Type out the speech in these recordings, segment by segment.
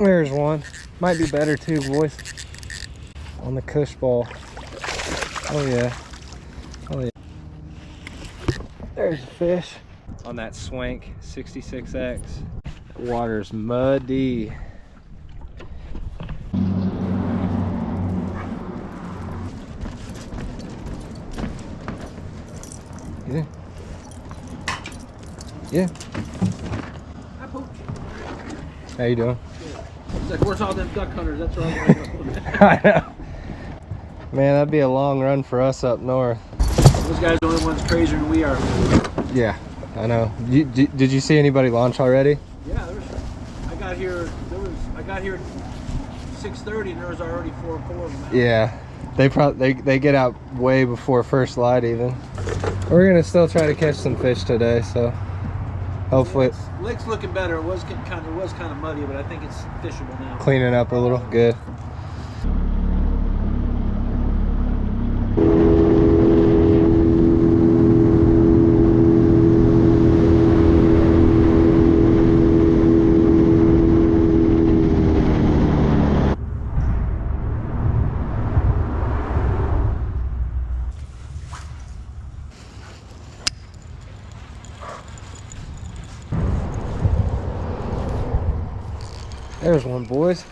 There's one. Might be better too, boys. On the Kush Ball. Oh yeah. Oh yeah. There's a fish. On that Swank 66X. The water's muddy. Yeah. Yeah. I pooped. How you doing? It's like, where's all them duck hunters? That's where I'm going. I know. Man, that'd be a long run for us up north. Those guys are the only ones crazier than we are. Yeah, I know. Did you see anybody launch already? Yeah, I got here at 6:30 and there was already 4 of them out. Yeah. They get out way before first light even. We're gonna still try to catch some fish today, so hopefully Lake's looking better. It was kind of muddy, but I think it's fishable now. cleaning up a little. Good. There's one, boys.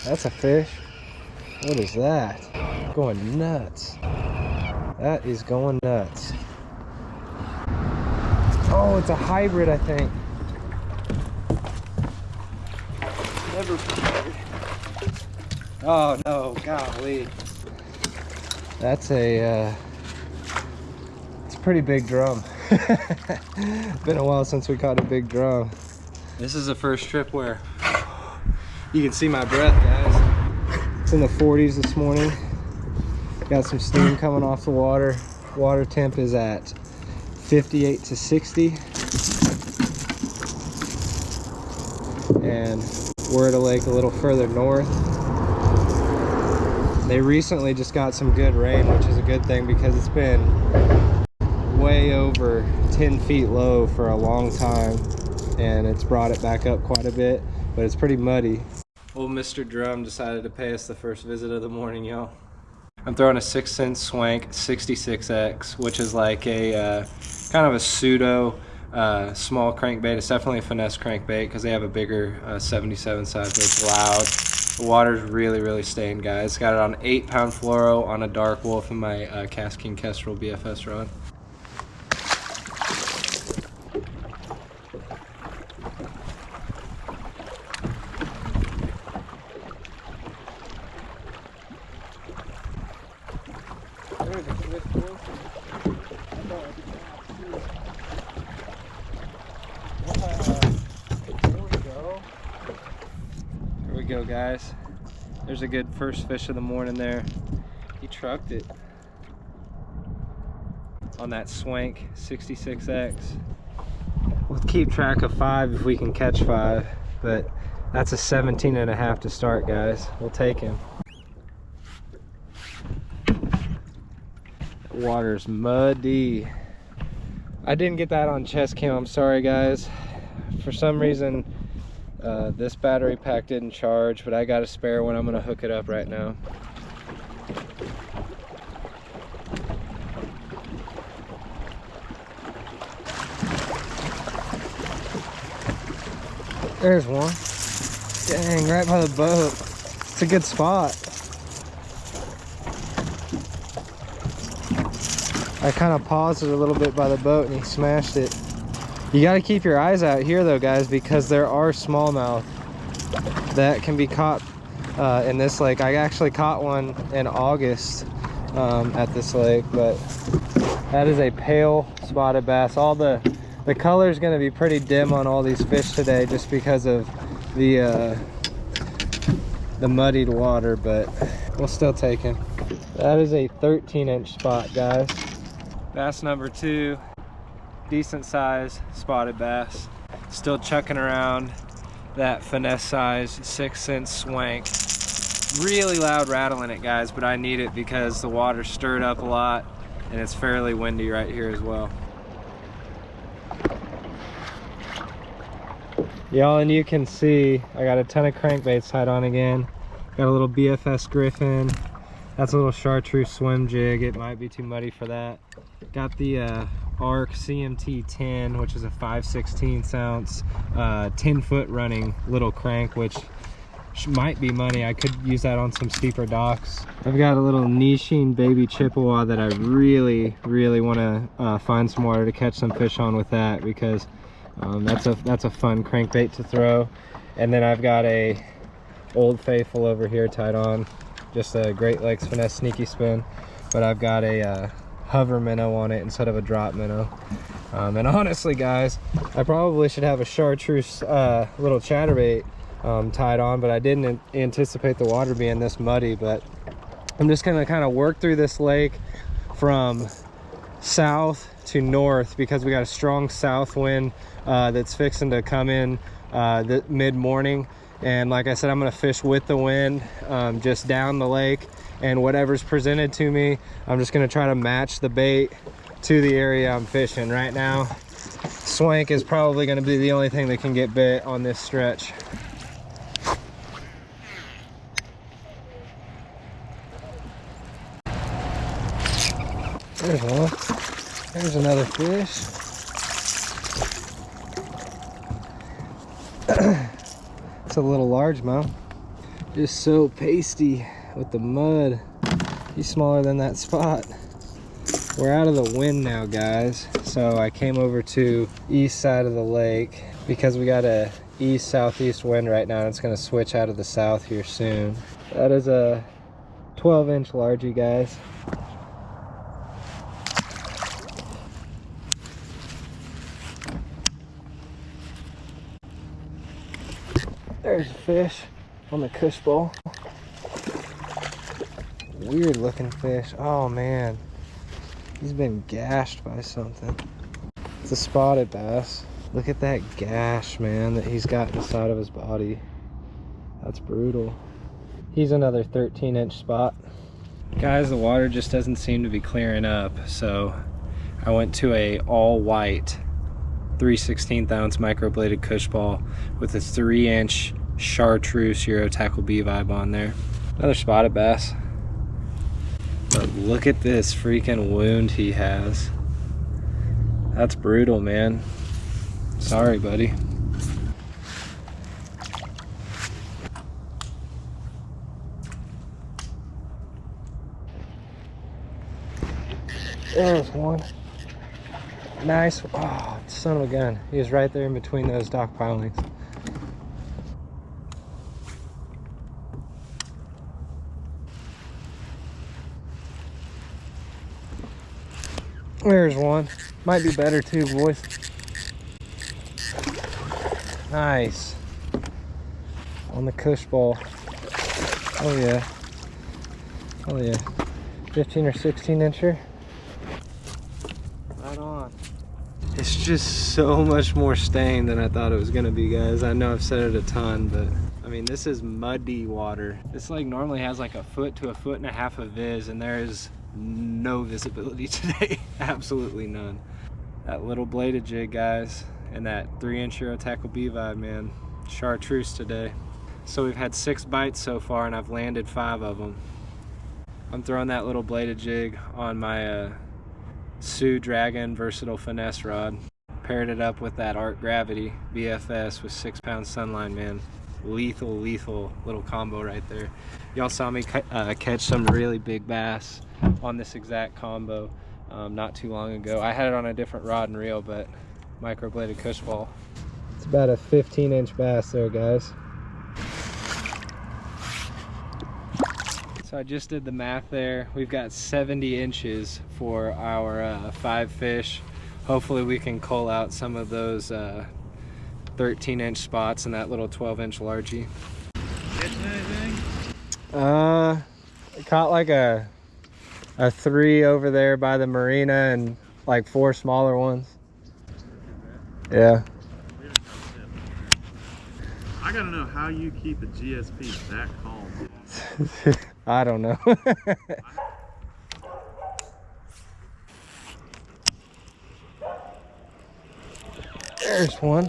That's a fish. What is that? Going nuts. That is going nuts. Oh, it's a hybrid, I think. Never prepared. Oh no, golly. That's a it's a pretty big drum. Been a while since we caught a big drum. This is the first trip where you can see my breath, guys. It's in the 40s this morning. Got some steam coming off the water. Water temp is at 58 to 60. And we're at a lake a little further north. They recently just got some good rain, which is a good thing because it's been way over 10 feet low for a long time. And it's brought it back up quite a bit, but it's pretty muddy. Old Mr. Drum decided to pay us the first visit of the morning, y'all. I'm throwing a 6-cent Swank 66X, which is like a kind of a pseudo small crankbait. It's definitely a finesse crankbait because they have a bigger 77 size, but it's loud. The water's really stained, guys. Got it on 8-pound fluoro on a Dark Wolf in my Cast King Kestrel BFS rod. Here we go, guys. There's a good first fish of the morning there. He trucked it on that Swank 66X. We'll keep track of 5 if we can catch 5, but that's a 17.5 to start, guys. We'll take him. The water's muddy. I didn't get that on chest cam. I'm sorry, guys. For some reason, this battery pack didn't charge, but I got a spare one. I'm gonna hook it up right now. There's one. Dang, right by the boat. It's a good spot. I kind of paused it a little bit by the boat and he smashed it. You got to keep your eyes out here though, guys, because there are smallmouth that can be caught in this lake. I actually caught one in August at this lake, but that is a pale spotted bass. All the color is going to be pretty dim on all these fish today just because of the muddied water, but we'll still take him. That is a 13-inch spot, guys. Bass number 2, decent size spotted bass. Still chucking around that finesse size 6-cent Swank. Really loud rattle in it, guys, but I need it because the water stirred up a lot and it's fairly windy right here as well. Y'all, and you can see I got a ton of crankbaits tied on again. Got a little BFS Griffin. That's a little chartreuse swim jig. It might be too muddy for that. Got the ARC CMT 10, which is a 5/16 ounce 10-foot running little crank, which might be money. I could use that on some steeper docks. I've got a little Nishin baby Chippewa that I really want to find some water to catch some fish on with that, because that's a fun crankbait to throw. And then I've got a Old Faithful over here tied on, just a Great Lakes Finesse Sneaky Spin, but I've got a hover minnow on it instead of a drop minnow. And honestly guys, I probably should have a chartreuse little chatterbait tied on, but I didn't anticipate the water being this muddy. But I'm just gonna kind of work through this lake from south to north, because we got a strong south wind that's fixing to come in mid-morning. And like I said, I'm gonna fish with the wind, just down the lake, and whatever's presented to me, I'm just gonna try to match the bait to the area I'm fishing. Right now, swank is probably gonna be the only thing that can get bit on this stretch. There's one. There's another fish. It's a little largemouth. Just so pasty with the mud. He's smaller than that spot. We're out of the wind now, guys. So I came over to east side of the lake because we got a east-southeast wind right now, and it's gonna switch out of the south here soon. That is a 12-inch largie, guys. There's a fish on the Kush Ball. Weird looking fish. Oh man, he's been gashed by something. It's a spotted bass. Look at that gash, man, that he's got in the side of his body. That's brutal. He's another 13-inch spot. Guys, the water just doesn't seem to be clearing up, so I went to a all-white 3/16 ounce microbladed Kush Ball with a 3-inch chartreuse Eurotackle B vibe on there. Another spotted bass. But look at this freaking wound he has. That's brutal, man. Sorry, buddy. There's one. Nice. Oh, son of a gun. He was right there in between those dock pilings. There's one. Might be better too, boys. Nice. On the Kush Ball. Oh yeah. Oh yeah. 15 or 16 incher. Right on. It's just so much more stain than I thought it was gonna be, guys. I know I've said it a ton, but I mean, this is muddy water. This lake normally has like a foot to a foot and a half of viz, and there is no visibility today. Absolutely none. That little bladed jig, guys, and that 3-inch Eurotackle B vibe, man. Chartreuse today. So we've had 6 bites so far, and I've landed 5 of them. I'm throwing that little bladed jig on my Sioux Dragon versatile finesse rod. Paired it up with that Arc Gravity BFS with 6-pound sunline, man. Lethal little combo right there. Y'all saw me catch some really big bass on this exact combo not too long ago. I had it on a different rod and reel, but microbladed Kush Ball. It's about a 15-inch bass there, guys. So I just did the math there. We've got 70 inches for our 5 fish. Hopefully we can cull out some of those 13-inch spots in that little 12-inch largie. Catching anything? I caught like a 3 over there by the marina and like 4 smaller ones. Yeah. I gotta know how you keep a GSP that calm. I don't know. There's one.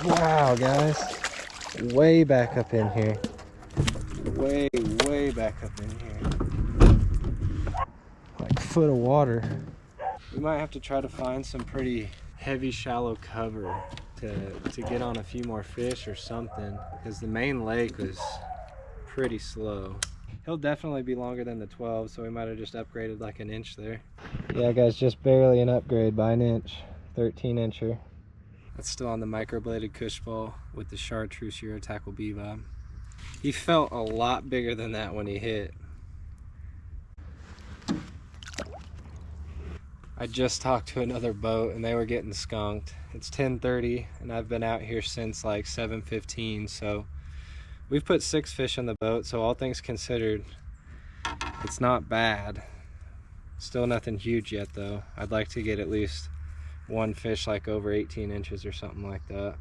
Wow, guys. Way back up in here. Way back up in here. Like a foot of water. We might have to try to find some pretty heavy, shallow cover to get on a few more fish or something, because the main lake was pretty slow. He'll definitely be longer than the 12, so we might have just upgraded like an inch there. Yeah, guys, just barely an upgrade by an inch. 13 incher. That's still on the microbladed Kush Ball with the chartreuse Eurotackle B-Vibe. He felt a lot bigger than that when he hit. I just talked to another boat and they were getting skunked. It's 10:30 and I've been out here since like 7:15, so we've put 6 fish in the boat, so all things considered, it's not bad. Still nothing huge yet though. I'd like to get at least one fish like over 18 inches or something like that.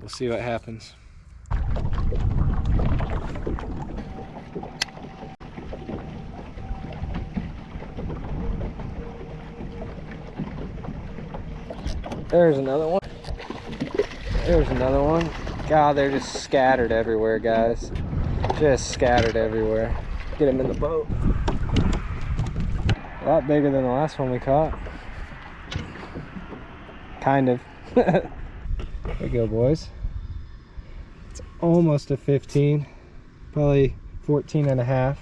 We'll see what happens. There's another one. There's another one. God, they're just scattered everywhere, guys. Just scattered everywhere. Get him in the boat. A lot bigger than the last one we caught. Kind of. There we go, boys. It's almost a 15. Probably 14 and a half.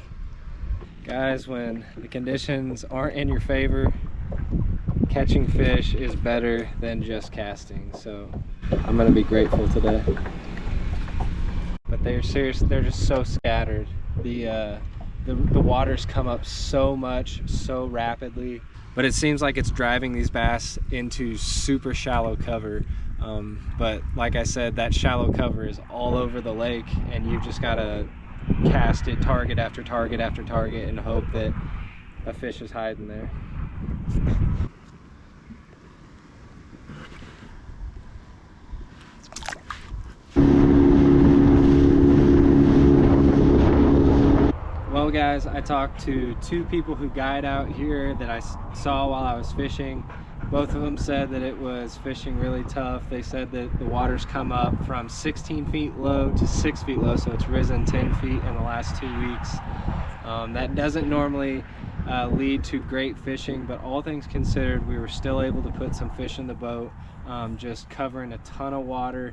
Guys, when the conditions aren't in your favor, catching fish is better than just casting, so I'm gonna be grateful today. But they're serious, they're just so scattered. The waters come up so much, so rapidly, but it seems like it's driving these bass into super shallow cover. But like I said, that shallow cover is all over the lake, and you just gotta cast it target after target after target and hope that a fish is hiding there. Well, guys, I talked to 2 people who guide out here that I saw while I was fishing. Both of them said that it was fishing really tough. They said that the waters come up from 16 feet low to 6 feet low, so it's risen 10 feet in the last 2 weeks. That doesn't normally lead to great fishing, but all things considered, we were still able to put some fish in the boat, just covering a ton of water,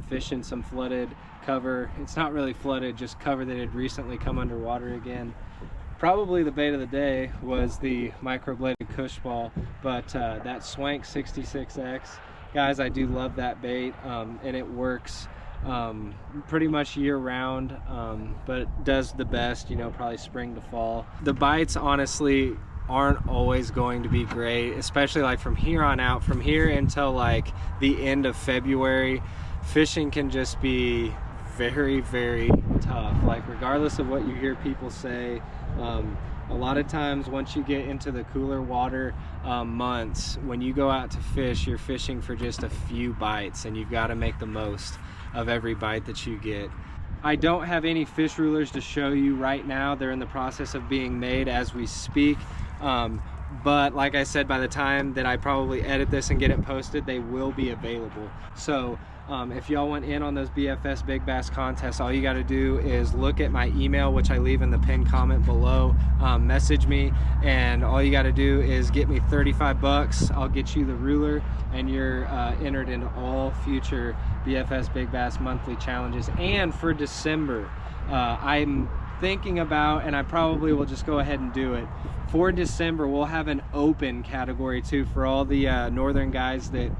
fishing some flooded cover. It's not really flooded, just cover that had recently come underwater again. Probably the bait of the day was the microbladed Kush Ball, but that Swank 66X, guys, I do love that bait, and it works pretty much year round, but it does the best, you know, probably spring to fall. The bites honestly aren't always going to be great, especially like from here on out. From here until like the end of February, fishing can just be very, very tough. Like, regardless of what you hear people say, a lot of times once you get into the cooler water months, when you go out to fish, you're fishing for just a few bites, and you've got to make the most of every bite that you get. I don't have any fish rulers to show you right now. They're in the process of being made as we speak, but like I said, by the time that I probably edit this and get it posted, they will be available. So if y'all want in on those BFS Big Bass contests, all you got to do is look at my email, which I leave in the pinned comment below. Message me, and all you got to do is get me 35 bucks. I'll get you the ruler, and you're entered into all future BFS Big Bass monthly challenges. And for December, I'm thinking about, and I probably will just go ahead and do it, for December we'll have an open category too for all the northern guys that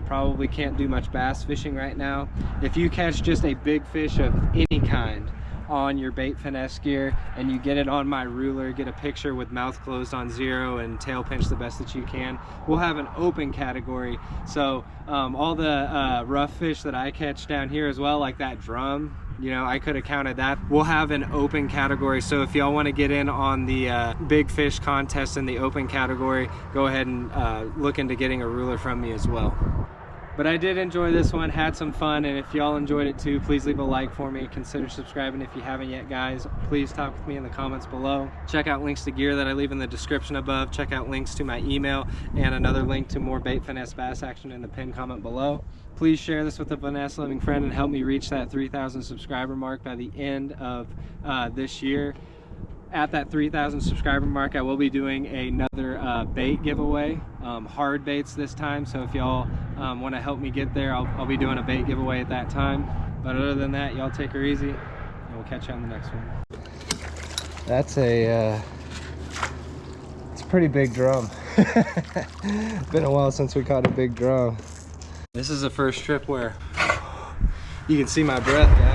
probably can't do much bass fishing right now. If you catch just a big fish of any kind on your bait finesse gear and you get it on my ruler, get a picture with mouth closed on 0 and tail pinch the best that you can, we'll have an open category. So all the rough fish that I catch down here as well, like that drum, you know, I could have counted that. We'll have an open category, so if y'all want to get in on the big fish contest in the open category, go ahead and look into getting a ruler from me as well. But I did enjoy this one, had some fun, and if y'all enjoyed it too, please leave a like for me. Consider subscribing if you haven't yet, guys. Please talk with me in the comments below. Check out links to gear that I leave in the description above. Check out links to my email and another link to more bait finesse bass action in the pinned comment below. Please share this with a finesse loving friend and help me reach that 3,000 subscriber mark by the end of this year. At that 3,000 subscriber mark, I will be doing another bait giveaway, hard baits this time. So if y'all want to help me get there, I'll be doing a bait giveaway at that time. But other than that, y'all take her easy, and we'll catch you on the next one. That's it's a pretty big drum. Been a while since we caught a big drum. This is the first trip where you can see my breath, guys.